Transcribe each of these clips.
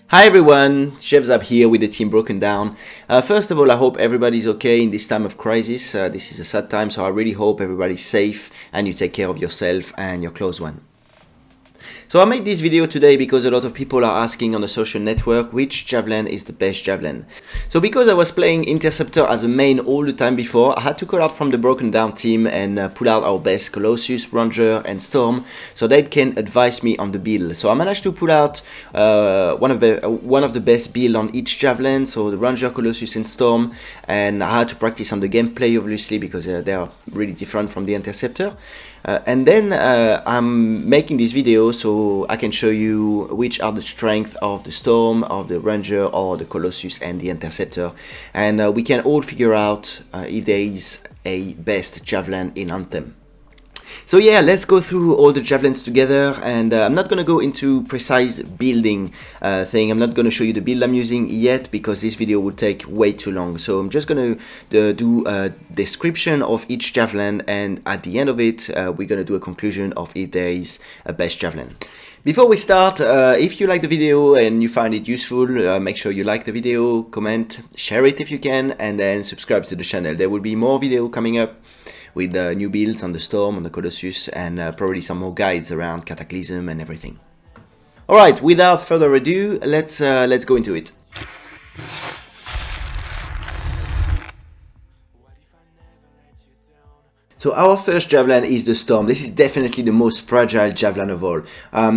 Hi everyone, Chef's up here with the team broken down. First of all, I hope everybody's okay in this time of crisis. This is a sad time, so I really hope everybody's safe and you take care of yourself and your close one. So I made this video today because a lot of people are asking on the social network which Javelin is the best Javelin. So because I was playing Interceptor as a main all the time before, I had to call out from the broken down team and pull out our best Colossus, Ranger and Storm so they can advise me on the build. So I managed to pull out one of the best build on each Javelin, so the Ranger, Colossus and Storm, and I had to practice on the gameplay obviously because they are really different from the Interceptor. And then I'm making this video so I can show you which are the strengths of the Storm, of the Ranger, or the Colossus and the Interceptor. And we can all figure out if there is a best Javelin in Anthem. So yeah, let's go through all the Javelins together, and I'm not going to go into precise building thing. I'm not going to show you the build I'm using yet because this video would take way too long. So I'm just going to do a description of each Javelin, and at the end of it, we're going to do a conclusion of if there is a best Javelin. Before we start, if you like the video and you find it useful, make sure you like the video, comment, share it if you can, and then subscribe to the channel. There will be more video coming up with new builds on the Storm, on the Colossus, and probably some more guides around Cataclysm and everything. Alright, without further ado, let's go into it. So our first Javelin is the Storm. This is definitely the most fragile Javelin of all.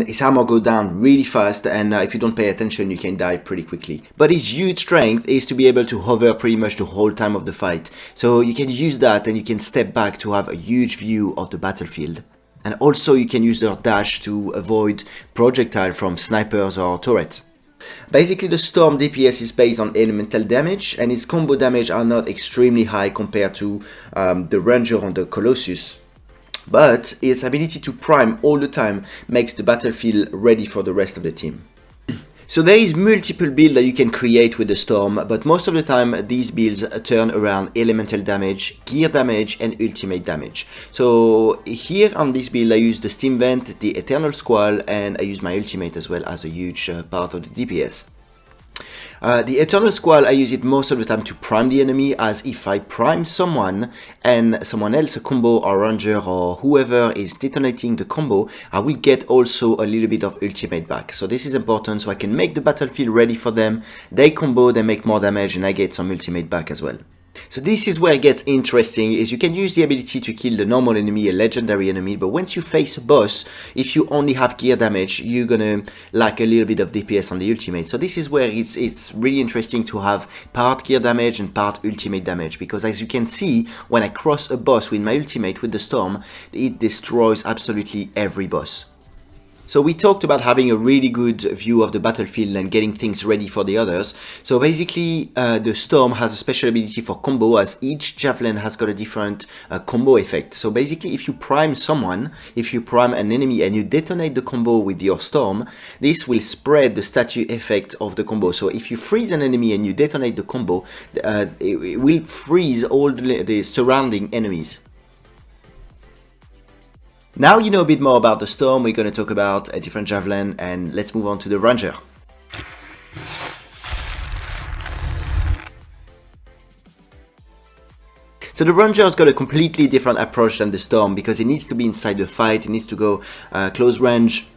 His armor goes down really fast, and if you don't pay attention you can die pretty quickly. But his huge strength is to be able to hover pretty much the whole time of the fight. So you can use that and you can step back to have a huge view of the battlefield. And also you can use their dash to avoid projectile from snipers or turrets. Basically the Storm DPS is based on elemental damage, and its combo damage are not extremely high compared to the Ranger on the Colossus. But its ability to prime all the time makes the battlefield ready for the rest of the team. So there is multiple builds that you can create with the Storm, but most of the time these builds turn around elemental damage, gear damage and ultimate damage. So here on this build I use the Steam Vent, the Eternal Squall, and I use my ultimate as well as a huge part of the DPS. The Eternal Squall, I use it most of the time to prime the enemy, as if I prime someone and someone else, a combo or Ranger or whoever is detonating the combo, I will get also a little bit of ultimate back. So this is important so I can make the battlefield ready for them, they combo, they make more damage and I get some ultimate back as well. So this is where it gets interesting, is you can use the ability to kill the normal enemy, a legendary enemy, but once you face a boss, if you only have gear damage, you're gonna lack a little bit of DPS on the ultimate. So this is where it's really interesting to have part gear damage and part ultimate damage, because as you can see, when I cross a boss with my ultimate with the Storm, it destroys absolutely every boss. So we talked about having a really good view of the battlefield and getting things ready for the others. So basically the Storm has a special ability for combo, as each Javelin has got a different combo effect. So basically if you prime someone, if you prime an enemy and you detonate the combo with your Storm, this will spread the statue effect of the combo. So if you freeze an enemy and you detonate the combo, it will freeze all the surrounding enemies. Now you know a bit more about the Storm, we're going to talk about a different Javelin, and let's move on to the Ranger. So the Ranger has got a completely different approach than the Storm, because it needs to be inside the fight, it needs to go close range.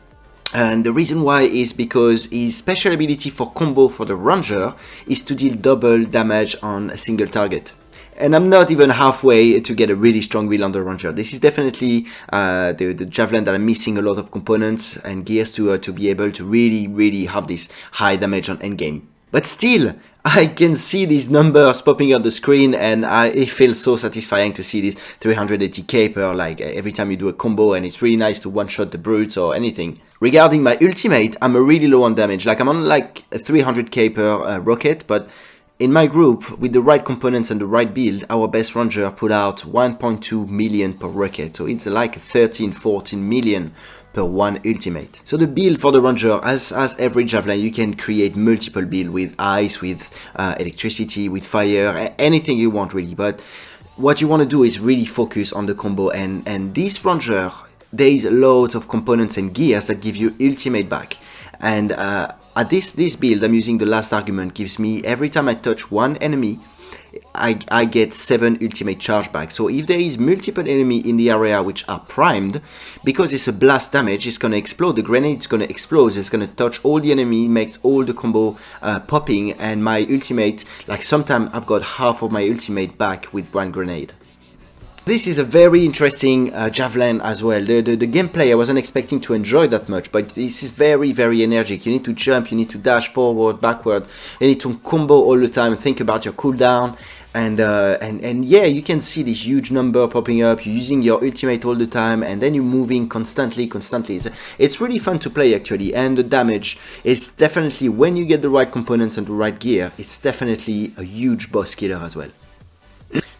And the reason why is because his special ability for combo for the Ranger is to deal double damage on a single target. And I'm not even halfway to get a really strong build on the Ranger. This is definitely the Javelin that I'm missing a lot of components and gears to be able to really have this high damage on endgame. But still, I can see these numbers popping on the screen, and it feels so satisfying to see this 380k per, like, every time you do a combo, and it's really nice to one-shot the brutes or anything. Regarding my ultimate, I'm really low on damage. Like, I'm on like a 300k per rocket, but in my group, with the right components and the right build, our best ranger put out 1.2 million per rocket. So it's like 13-14 million per one ultimate. So the build for the ranger, as every Javelin, you can create multiple builds with ice, with electricity, with fire, anything you want really. But what you want to do is really focus on the combo, and this ranger, there is loads of components and gears that give you ultimate back. And at this build, I'm using the last argument, gives me, every time I touch one enemy, I get 7 ultimate charge back. So if there is multiple enemy in the area which are primed, because it's a blast damage, it's going to explode, the grenade is going to explode, it's going to touch all the enemy, makes all the combo popping, and my ultimate, like sometimes I've got half of my ultimate back with one grenade. This is a very interesting Javelin as well. The gameplay I wasn't expecting to enjoy that much, but this is very, very energetic. You need to jump, you need to dash forward, backward, you need to combo all the time, think about your cooldown, and yeah, you can see this huge number popping up. You're using your ultimate all the time, and then you're moving constantly. It's really fun to play actually, and the damage is definitely, when you get the right components and the right gear, it's definitely a huge boss killer as well.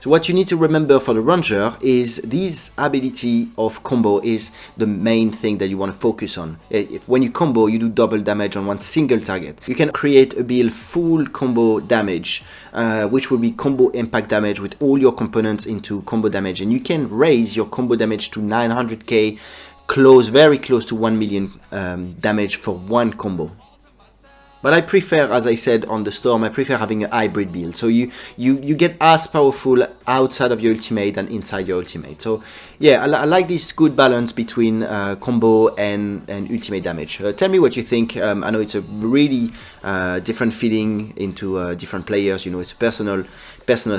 So what you need to remember for the ranger is this ability of combo is the main thing that you want to focus on. When you combo, you do double damage on one single target. You can create a build full combo damage, which will be combo impact damage with all your components into combo damage, and you can raise your combo damage to 900k, very close to 1 million damage for one combo. But I prefer, as I said on the Storm, I prefer having a hybrid build. So you get as powerful outside of your ultimate and inside your ultimate. So yeah, I like this good balance between combo and ultimate damage. Tell me what you think. I know it's a really different feeling into different players. You know, it's a personal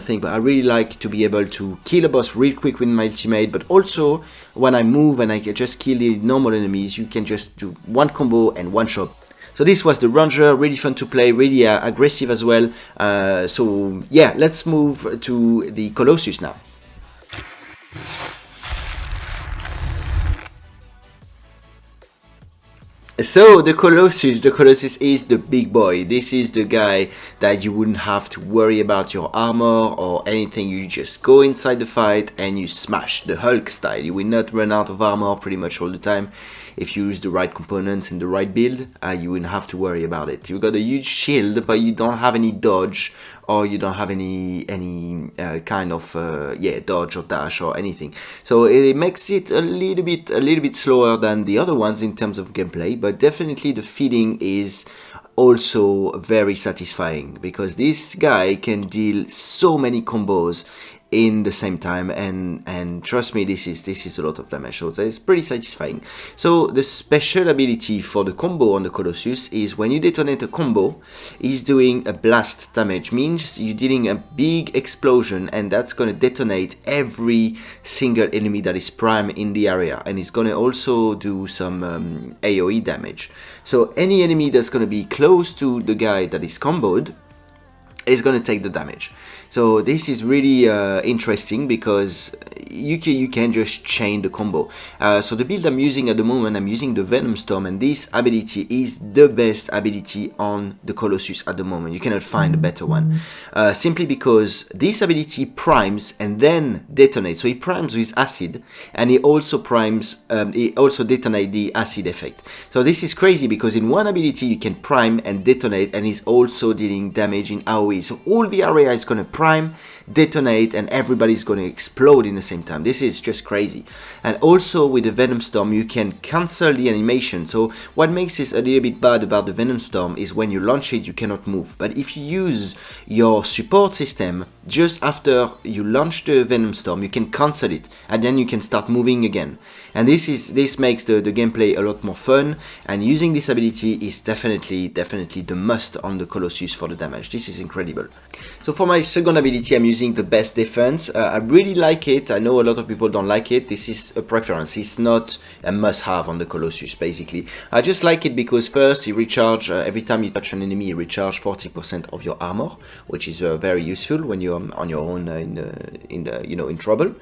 thing. But I really like to be able to kill a boss real quick with my ultimate. But also, when I move and I can just kill the normal enemies, you can just do one combo and one shot. So this was the ranger, really fun to play, really aggressive as well. So yeah, let's move to the Colossus now. So the Colossus is the big boy. This is the guy that you wouldn't have to worry about your armor or anything. You just go inside the fight and you smash the Hulk style. You will not run out of armor pretty much all the time. If you use the right components in the right build, you wouldn't have to worry about it. You've got a huge shield, but you don't have any dodge, or you don't have any kind of dodge or dash or anything. So it makes it a little bit slower than the other ones in terms of gameplay, but definitely the feeling is also very satisfying, because this guy can deal so many combos in the same time, and trust me, this is a lot of damage, so it's pretty satisfying. So the special ability for the combo on the Colossus is when you detonate a combo, he's doing a blast damage, means you're dealing a big explosion, and that's going to detonate every single enemy that is prime in the area, and it's going to also do some AoE damage. So any enemy that's going to be close to the guy that is comboed is going to take the damage. So this is really interesting, because you can just chain the combo. So the build I'm using at the moment, I'm using the Venom Storm, and this ability is the best ability on the Colossus at the moment. You cannot find a better one. Simply because this ability primes and then detonates. So he primes with acid, and he also primes, he also detonates the acid effect. So this is crazy, because in one ability you can prime and detonate, and he's also dealing damage in AoE. So all the area is going to prime, detonate, and everybody's going to explode in the same time. This is just crazy. And also with the Venom Storm, you can cancel the animation. So what makes this a little bit bad about the Venom Storm is when you launch it, you cannot move. But if you use your support system, just after you launch the Venom Storm, you can cancel it, and then you can start moving again. And this makes the gameplay a lot more fun, and using this ability is definitely the must on the Colossus for the damage. This is incredible. So for my second ability, I'm using using the best defense. I really like it. I know a lot of people don't like it. This is a preference. It's not a must-have on the Colossus, basically. I just like it because first, you recharge, every time you touch an enemy, you recharge 40% of your armor, which is very useful when you're on your own in trouble.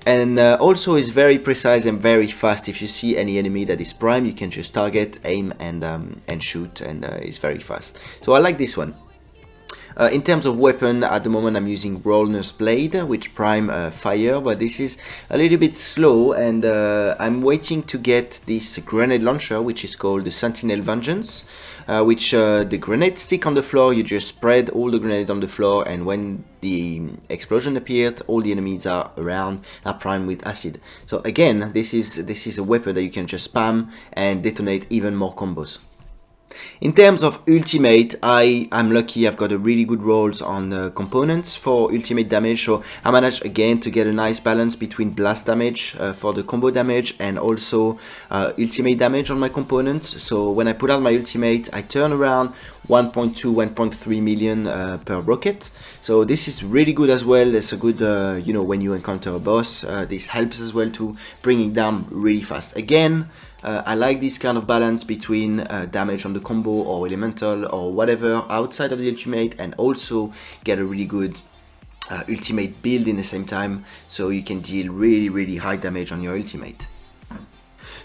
And also is very precise and very fast. If you see any enemy that is prime, you can just target, aim, and shoot, and it's very fast. So I like this one. In terms of weapon, at the moment I'm using Rolner's Blade, which prime fire, but this is a little bit slow, and I'm waiting to get this grenade launcher, which is called the Sentinel Vengeance, which the grenades stick on the floor. You just spread all the grenades on the floor, and when the explosion appeared, all the enemies are primed with acid. So again, this is a weapon that you can just spam and detonate even more combos. In terms of ultimate, I'm lucky. I've got a really good rolls on components for ultimate damage, so I managed again to get a nice balance between blast damage for the combo damage and also ultimate damage on my components. So when I put out my ultimate, I turn around 1.2, 1.3 million per rocket. So this is really good as well. It's a good, when you encounter a boss, this helps as well to bring it down really fast. Again, I like this kind of balance between damage on the combo or elemental or whatever outside of the ultimate, and also get a really good ultimate build in the same time, so you can deal really high damage on your ultimate.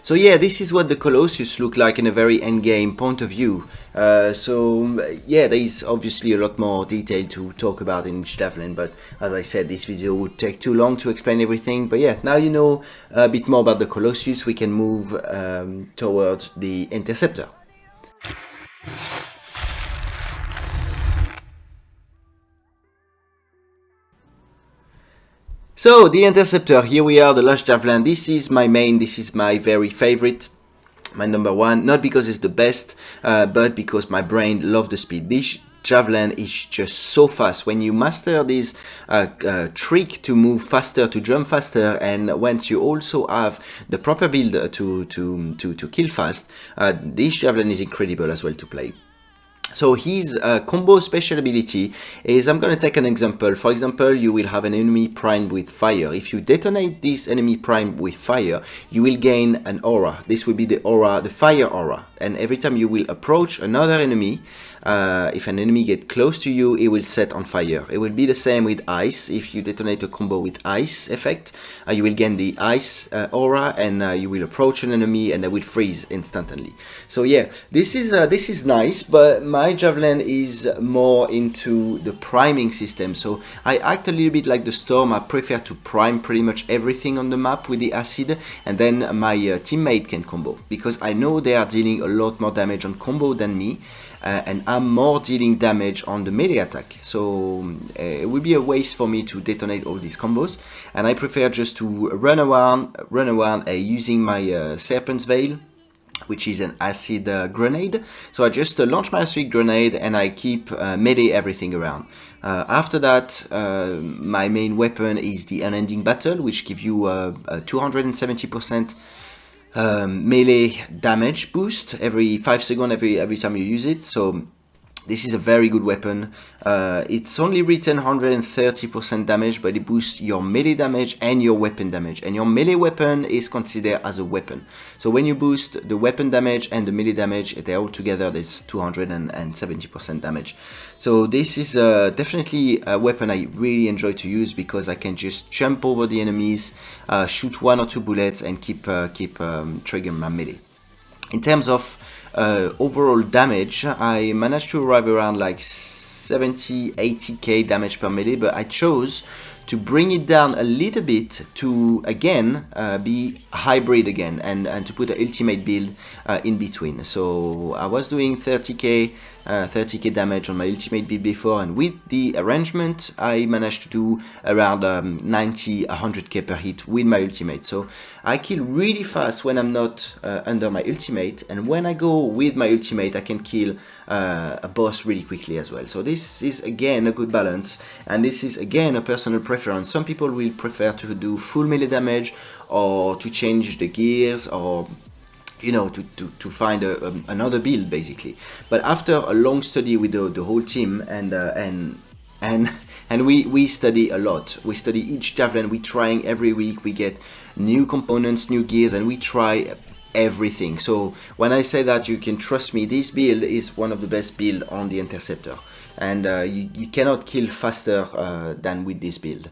So yeah, this is what the Colossus look like in a very endgame point of view. So yeah, there is obviously a lot more detail to talk about in Javelin, but as I said, this video would take too long to explain everything. But yeah, now you know a bit more about the Colossus, we can move towards the Interceptor. So the Interceptor, here we are, the Lush Javelin. This is my main, this is my very favorite, my number one, not because it's the best, but because my brain loves the speed. This Javelin is just so fast. When you master this trick to move faster, to jump faster, and once you also have the proper build to kill fast, this Javelin is incredible as well to play. So his combo special ability is, I'm going to take an example. For example, you will have an enemy primed with fire. If you detonate this enemy primed with fire, you will gain an aura. This will be the aura, the fire aura. And every time you will approach another enemy, if an enemy gets close to you, it will set on fire. It will be the same with ice. If you detonate a combo with ice effect, you will gain the ice aura, and you will approach an enemy and they will freeze instantly. So yeah, this is nice, but my Javelin is more into the priming system. So I act a little bit like the Storm. I prefer to prime pretty much everything on the map with the acid, and then my teammate can combo, because I know they are dealing a lot more damage on combo than me. And I'm more dealing damage on the melee attack, so it would be a waste for me to detonate all these combos, and I prefer just to run around using my Serpent's Veil, which is an acid grenade. So I just launch my acid grenade and I keep melee everything around. After that, my main weapon is the Unending Battle, which gives you a 270% melee damage boost every 5 seconds every time you use it. So this is a very good weapon. It's only written 130% damage, but it boosts your melee damage and your weapon damage. And your melee weapon is considered as a weapon. So when you boost the weapon damage and the melee damage, they're all together, there's 270% damage. So this is definitely a weapon I really enjoy to use, because I can just jump over the enemies, shoot 1 or 2 bullets, and keep triggering my melee. In terms of overall damage, I managed to arrive around like 70-80k damage per melee, but I chose to bring it down a little bit to again be hybrid again, and to put an ultimate build in between. So I was doing 30k damage on my ultimate build before, and with the arrangement I managed to do around 90-100k per hit with my ultimate. So I kill really fast when I'm not under my ultimate, and when I go with my ultimate I can kill a boss really quickly as well. So this is again a good balance, and this is again a personal preference. Some people will prefer to do full melee damage, or to change the gears, or to find another build basically. But after a long study with the whole team and and we study a lot. We study each javelin. We trying every week. We get new components, new gears, and we try everything. So when I say that, you can trust me, this build is one of the best build on the Interceptor, and you cannot kill faster than with this build.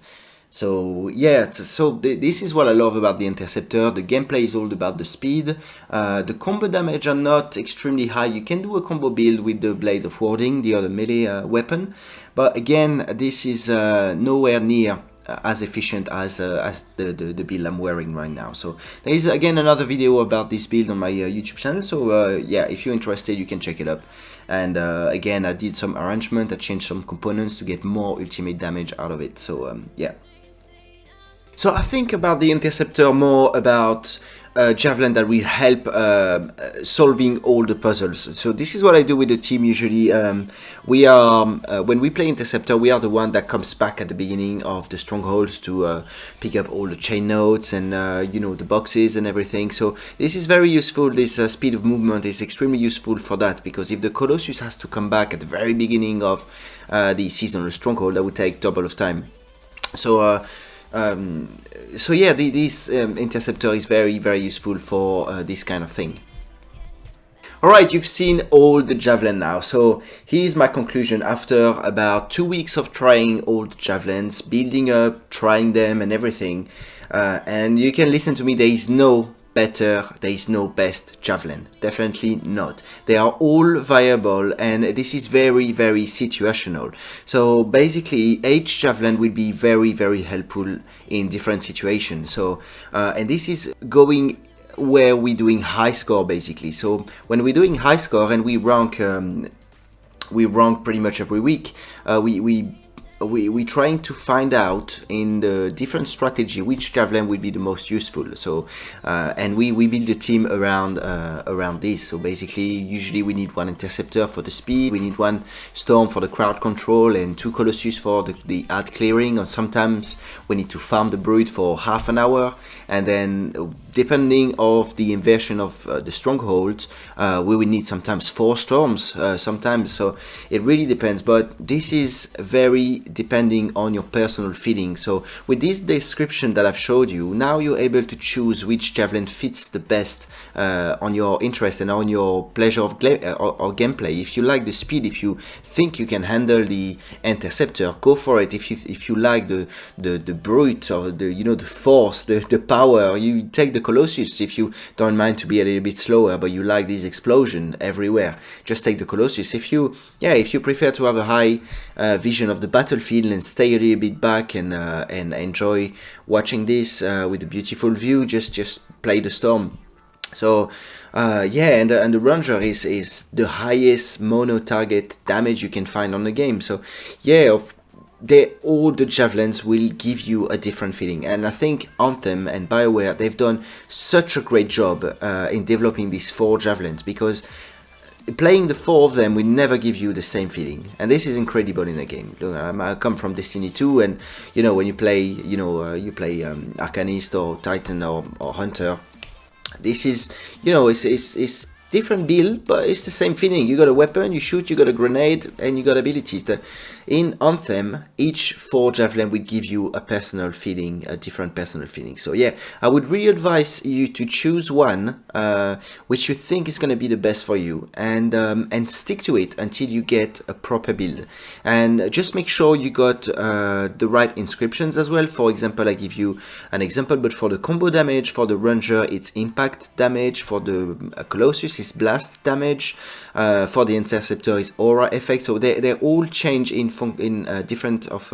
So yeah, this is what I love about the Interceptor. The gameplay is all about the speed. The combo damage are not extremely high. You can do a combo build with the Blade of Warding, the other melee weapon, but again, this is nowhere near as efficient as the build I'm wearing right now. So there is again another video about this build on my YouTube channel, so yeah, if you're interested, you can check it up. And again, I did some arrangement, I changed some components to get more ultimate damage out of it. So yeah. So I think about the Interceptor more about Javelin that will help solving all the puzzles. So this is what I do with the team usually. We are when we play Interceptor, we are the one that comes back at the beginning of the strongholds to pick up all the chain notes and you know, the boxes and everything. So this is very useful. This speed of movement is extremely useful for that, because if the Colossus has to come back at the very beginning of the seasonal stronghold, that would take double of time. So so yeah, this Interceptor is very useful for this kind of thing. Alright, you've seen all the Javelin now, so here's my conclusion after about 2 weeks of trying all the Javelins, building up, trying them and everything, and you can listen to me, there is no better, there is no best Javelin, definitely not. They are all viable, and this is very situational. So basically each Javelin will be very helpful in different situations. So and this is going where we're doing high score basically. So when we're doing high score and we rank pretty much every week, we're trying to find out in the different strategy which Javelin will be the most useful. So and we build a team around this. So basically, usually we need one Interceptor for the speed, we need one Storm for the crowd control, and 2 Colossus for the ad clearing, or sometimes we need to farm the Brute for half an hour, and then depending of the inversion of the stronghold, we will need sometimes 4 storms, sometimes. So it really depends, but this is very depending on your personal feeling. So with this description that I've showed you, now you're able to choose which Javelin fits the best on your interest and on your pleasure of or gameplay. If you like the speed, if you think you can handle the Interceptor, go for it. If you like the Brute, or the, you know, the force, the power, you take the Colossus. If you don't mind to be a little bit slower but you like this explosion everywhere, just take the Colossus. If you prefer to have a high vision of the battlefield and stay a little bit back and enjoy watching this with a beautiful view, just play the Storm. So yeah, and the Ranger is the highest mono target damage you can find on the game. So yeah, all the Javelins will give you a different feeling, and I think Anthem and BioWare, they've done such a great job in developing these 4 Javelins, because playing the 4 of them will never give you the same feeling, and this is incredible in a game. I come from Destiny 2, and you know, when you play, you know, you play Arcanist or Titan or Hunter, this is, you know, it's different build, but it's the same feeling. You got a weapon, you shoot, you got a grenade, and you got abilities. In Anthem, each 4 Javelin will give you a personal feeling, a different personal feeling. So yeah, I would really advise you to choose one which you think is going to be the best for you, and stick to it until you get a proper build. And just make sure you got the right inscriptions as well. For example, I give you an example, but for the combo damage, for the Ranger, it's impact damage. For the Colossus, it's blast damage. For the Interceptor, is aura effect. So they all change in different of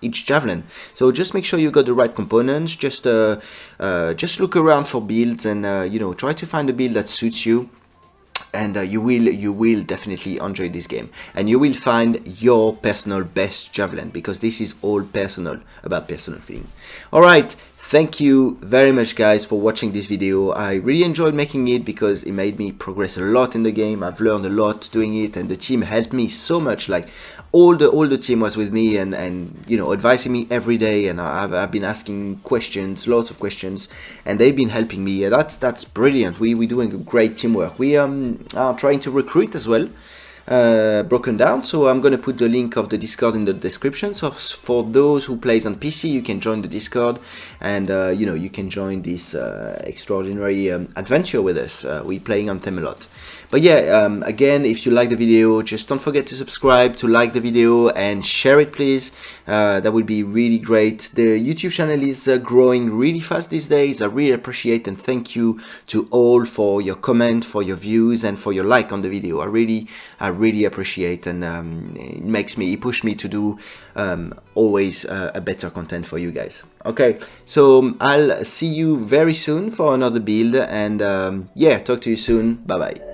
each Javelin. So just make sure you got the right components. Just look around for builds, and you know, try to find a build that suits you, and you will definitely enjoy this game, and you will find your personal best Javelin, because this is all personal, about personal feeling. All right. Thank you very much, guys, for watching this video. I really enjoyed making it because it made me progress a lot in the game. I've learned a lot doing it, and the team helped me so much. Like all the team was with me, and you know, advising me every day, and I've been asking questions, lots of questions, and they've been helping me. That's brilliant. We're doing great teamwork. We are trying to recruit as well. broken down. So I'm going to put the link of the Discord in the description. So for those who plays on PC, you can join the Discord, and you know, you can join this extraordinary adventure with us. We're playing Anthem a lot. But yeah, again, if you like the video, just don't forget to subscribe, to like the video, and share it, please. That would be really great. The YouTube channel is growing really fast these days. I really appreciate and thank you to all for your comment, for your views, and for your like on the video. I really appreciate, and it pushes me to do always a better content for you guys. Okay, so I'll see you very soon for another build, and yeah, talk to you soon. Bye bye.